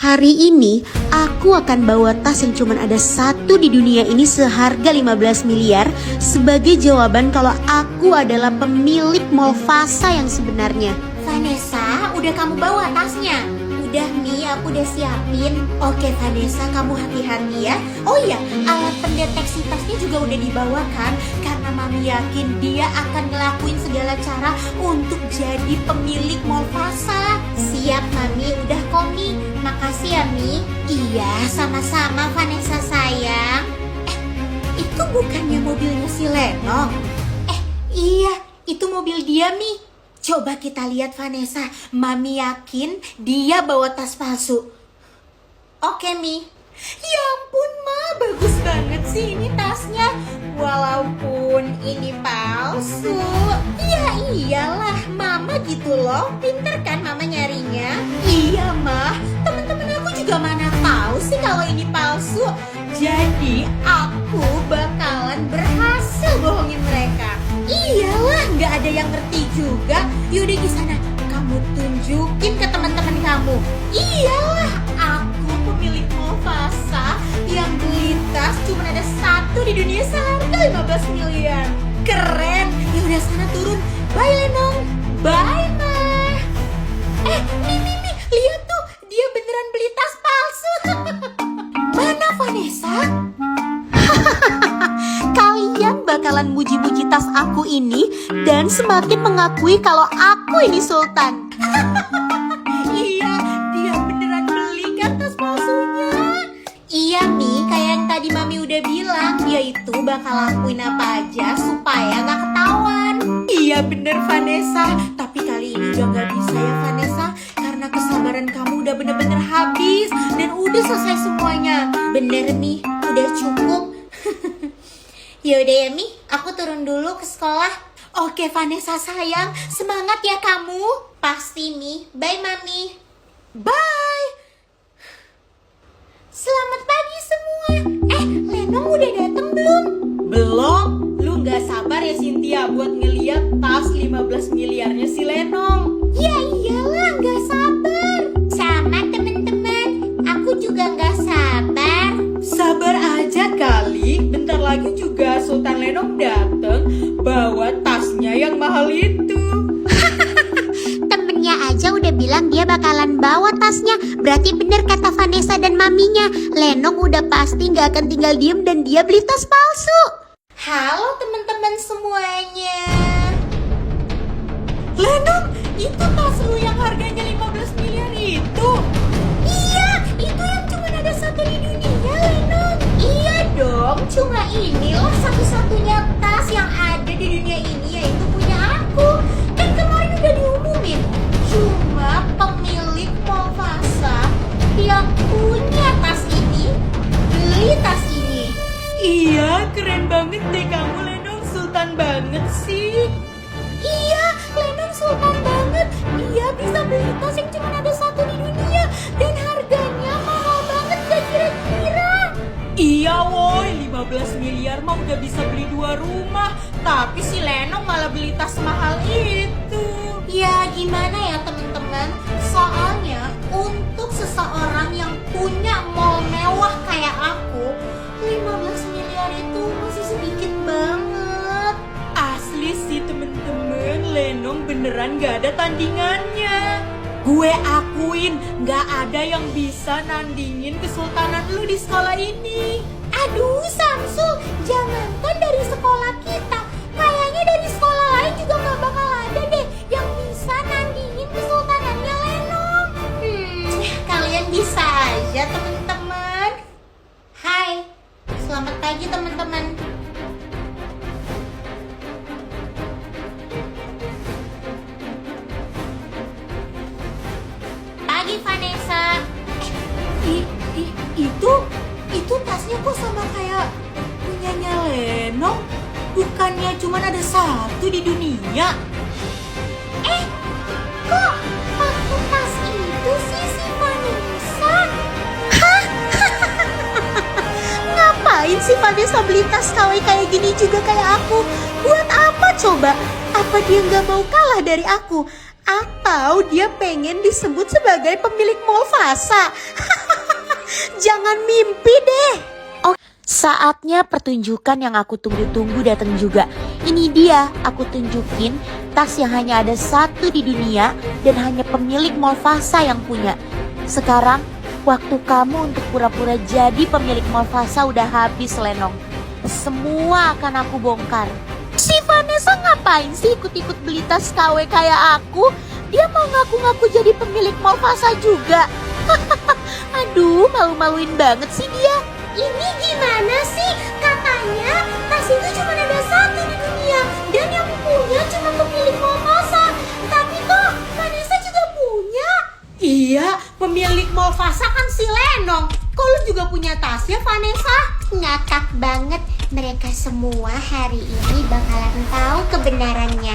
Hari ini aku akan bawa tas yang cuma ada satu di dunia ini seharga 15 miliar sebagai jawaban kalau aku adalah pemilik Mall Fasa yang sebenarnya. Vanessa, udah kamu bawa tasnya? Udah Mi, aku udah siapin. Oke Vanessa, kamu hati-hati ya. Oh iya, alat pendeteksi tasnya juga udah dibawa kan? Karena Mami yakin dia akan ngelakuin segala cara untuk jadi pemilik Mall Fasa. Siap Mami, udah kok Mi. Makasih ya Mi. Iya, sama-sama Vanessa sayang. Itu bukannya mobilnya si Lenong? Iya, itu mobil dia Mi. Coba kita lihat Vanessa, Mami yakin dia bawa tas palsu. Oke Mi. Ya ampun Ma, bagus banget sih ini tasnya. Walaupun ini palsu. Ya iyalah, Mama gitu loh. Pinter kan Mama nyarinya? Iya Ma, temen-temen aku juga mana tahu sih kalau ini palsu. Jadi aku bakalan berhasil bohongin mereka. Iyalah, nggak ada yang ngerti juga. Yaudah di sana, kamu tunjukin ke teman-teman kamu. Iyalah, aku pemilik Mall Fasa yang beli tas cuma ada satu di dunia seharga 15 miliar. Keren. Yaudah sana turun. Bye Lenong. Bye Ma. Mi, lihat tuh, dia beneran beli tas palsu. Mana Vanessa? Kalian bakalan muji-muji tas aku ini dan semakin mengakui kalau aku ini Sultan. Iya, dia beneran beli kan tas palsunya. Iya Mi, kayak yang tadi Mami udah bilang, dia itu bakal lakuin apa aja supaya gak ketahuan. Iya bener Vanessa, tapi kali ini udah gak bisa ya Vanessa, karena kesabaran kamu udah bener-bener habis dan udah selesai semuanya. Bener Mi, udah cukup. Yaudah ya Mi, aku turun dulu ke sekolah. Oke Vanessa sayang, semangat ya kamu. Pasti Mi, bye Mami. Bye. Selamat pagi semua. Lenong udah datang belum? Belum. Lu gak sabar ya Cynthia buat ngeliat tas 15 miliarnya si Lenong. Ya iyalah gak sabar. Sama temen-temen, aku juga gak sabar. Sabar aja kali, bentar lagi juga Sultan Lenong dateng bawa tasnya yang mahal itu. Temennya aja udah bilang dia bakalan bawa tasnya. Berarti bener kata Vanessa dan maminya, Lenong udah pasti gak akan tinggal diem dan dia beli tas palsu. Halo teman-teman semuanya. Lenong, itu tas lu yang harganya 15 miliar itu? Iya, itu yang cuma ada satu di dunia Lenong. Iya dong, cuma inilah satu-satunya tas yang ada di dunia ini, yaitu punya aku. Kan kemarin udah diumumin, cuma pemilik Mall Fasa yang punya tas ini beli tas ini. Iya, keren banget deh kamu Lenong, sultan banget sih. Iya, Lenong sultan banget. Dia bisa beli tas yang cuma ada satu di dunia dan harganya mahal banget gak kira-kira. Iya woi, 15 miliar mah udah bisa beli 2 rumah. Tapi si Lenong malah beli tas mahal itu. Ya gimana ya teman-teman, soalnya untuk seseorang yang punya mall mewah kayak aku, 15 miliar itu masih sedikit banget. Asli sih temen-temen, Lenong beneran gak ada tandingannya. Gue akuin gak ada yang bisa nandingin kesultanan lu di sekolah ini. Aduh Samsul, jangankan dari sekolah kita, kayaknya dari sekolah lain juga gak bakal ada deh yang bisa nandingin kesultanannya Lenong. Kalian bisa aja teman-teman. Hai, selamat pagi teman-teman. Pagi Vanessa. Itu tasnya kok sama kayak punyanya Lenong? Bukannya cuma ada satu di dunia? Kok pakai tas itu sih si Vanessa? Ngapain sih Vanessa beli tas KW kayak gini juga kayak aku? Buat apa coba? Apa dia nggak mau kalah dari aku? Atau dia pengen disebut sebagai pemilik mall Fasa? Jangan mimpi deh. Oh, saatnya pertunjukan yang aku tunggu-tunggu datang juga. Ini dia, aku tunjukin tas yang hanya ada satu di dunia dan hanya pemilik mall Fasa yang punya. Sekarang, waktu kamu untuk pura-pura jadi pemilik mall Fasa udah habis, Lenong. Semua akan aku bongkar. Si Vanessa ngapain sih ikut-ikut beli tas KW kayak aku? Dia mau ngaku-ngaku jadi pemilik mall Fasa juga. Aduh, malu-maluin banget sih dia. Ini gimana sih? Katanya tas itu cuma ada satu di dunia dan yang punya cuma pemilik mall Fasa. Tapi kok Vanessa juga punya? Iya, pemilik mall Fasa kan si Lenong. Kok lu juga punya tasnya, Vanessa? Ngakak banget, mereka semua hari ini bakalan tahu kebenarannya.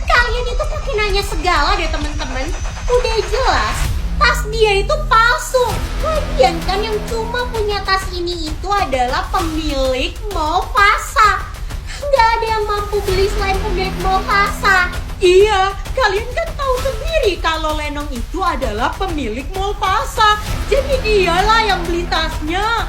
Kalian itu pakai nanya segala deh teman-teman. Udah jelas tas dia itu palsu. Lagian kan yang cuma punya tas ini itu adalah pemilik mall Fasa. Nggak ada yang mampu beli selain pemilik mall Fasa. Iya, kalian kan tahu sendiri kalau Lenong itu adalah pemilik mall Fasa. Jadi dialah yang beli tasnya.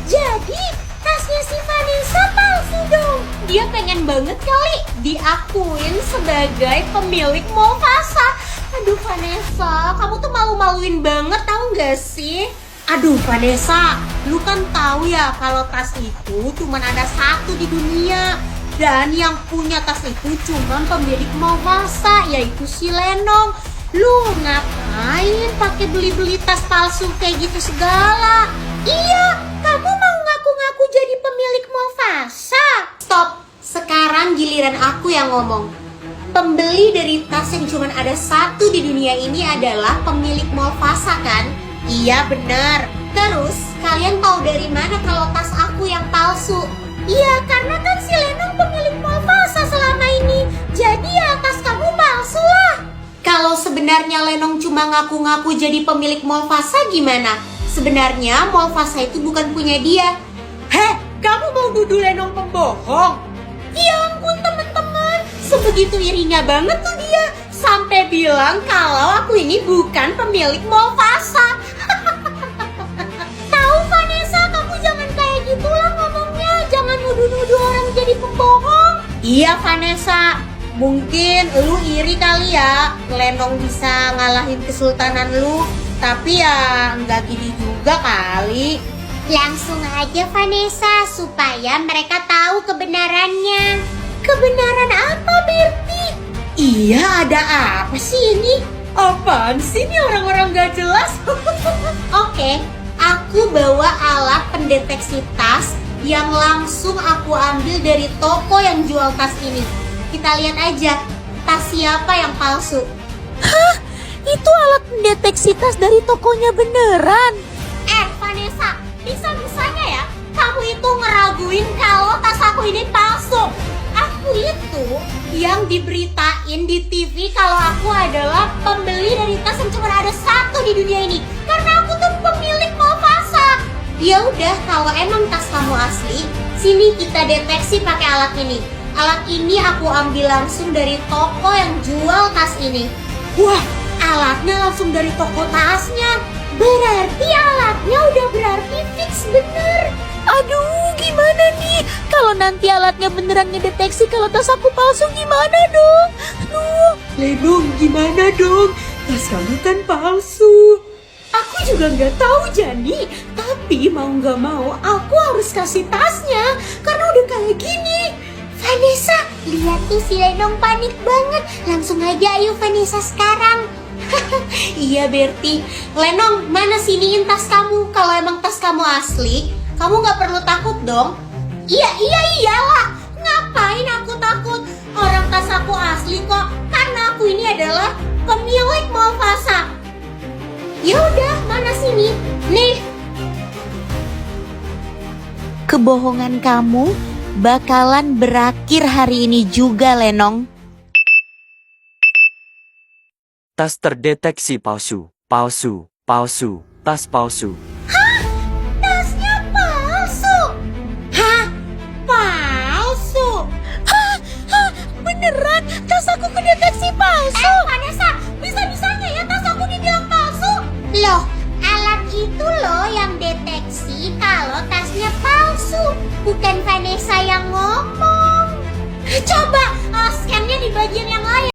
Jadi tasnya si Vanessa palsu dong. Dia pengen banget kali diakuin sebagai pemilik mall Fasa. Aduh Vanessa, kamu tuh malu-maluin banget tahu gak sih? Aduh Vanessa, lu kan tahu ya kalau tas itu cuma ada satu di dunia. Dan yang punya tas itu cuma pemilik mall Fasa, yaitu si Lenong. Lu ngapain pakai beli-beli tas palsu kayak gitu segala? Iya, kamu mau ngaku-ngaku jadi pemilik mall Fasa? Stop, sekarang giliran aku yang ngomong. Pembeli dari tas yang cuma ada satu di dunia ini adalah pemilik mall Fasa kan? Iya benar. Terus kalian tahu dari mana kalau tas aku yang palsu? Iya, karena kan si Lenong pemilik mall Fasa selama ini. Jadi ya tas kamu palsu lah. Kalau sebenarnya Lenong cuma ngaku-ngaku jadi pemilik mall Fasa gimana? Sebenarnya mall Fasa itu bukan punya dia. Heh, kamu mau nuduh Lenong pembohong? Ya ampun teman-teman, sebegitu irinya banget tuh dia. Sampai bilang kalau aku ini bukan pemilik mall Fasa. Tahu Vanessa, kamu jangan kayak gitulah ngomongnya. Jangan nuduh-nuduh orang jadi pembohong. Iya Vanessa, mungkin lu iri kali ya Lenong bisa ngalahin kesultanan lu. Tapi ya nggak gini juga kali. Langsung aja Vanessa, supaya mereka tahu kebenarannya. Kebenaran apa, Berti? Iya, ada apa sih ini? Apaan sih ini orang-orang gak jelas? Oke, aku bawa alat pendeteksi tas yang langsung aku ambil dari toko yang jual tas ini. Kita lihat aja, tas siapa yang palsu. Hah? Itu alat pendeteksi tas dari tokonya beneran? Vanessa, bisa-bisanya ya kamu itu ngeraguin kalau tas aku ini palsu. Aku itu yang diberitain di TV kalau aku adalah pembeli dari tas yang cuma ada satu di dunia ini. Karena aku tuh pemilik mall Fasa. Ya udah, kalau emang tas kamu asli, sini kita deteksi pakai alat ini. Alat ini aku ambil langsung dari toko yang jual tas ini. Wah, alatnya langsung dari toko tasnya. Berarti alatnya udah berarti fix bener. Aduh, gimana nih? Kalau nanti alatnya beneran ngedeteksi kalau tas aku palsu gimana dong? Aduh, Lenong gimana dong? Tas kamu kan palsu. Aku juga nggak tahu Jani, tapi mau nggak mau aku harus kasih tasnya karena udah kayak gini. Vanessa, lihat tuh si Lenong panik banget. Langsung aja ayo Vanessa sekarang. Iya Berti, Lenong mana siniin tas kamu? Kalau emang tas kamu asli, kamu nggak perlu takut dong. Iyalah. Ngapain aku takut? Orang tas aku asli kok. Karena aku ini adalah pemilik mall Fasa. Ya udah, mana sini? Nih. Kebohongan kamu bakalan berakhir hari ini juga, Lenong. Tas terdeteksi palsu, tas palsu. Tasnya palsu. Hah? Palsu? palsu. Vanessa, bisa-bisanya ya tas aku dibilang palsu. Loh, alat itu loh yang deteksi kalau tasnya palsu. Bukan Vanessa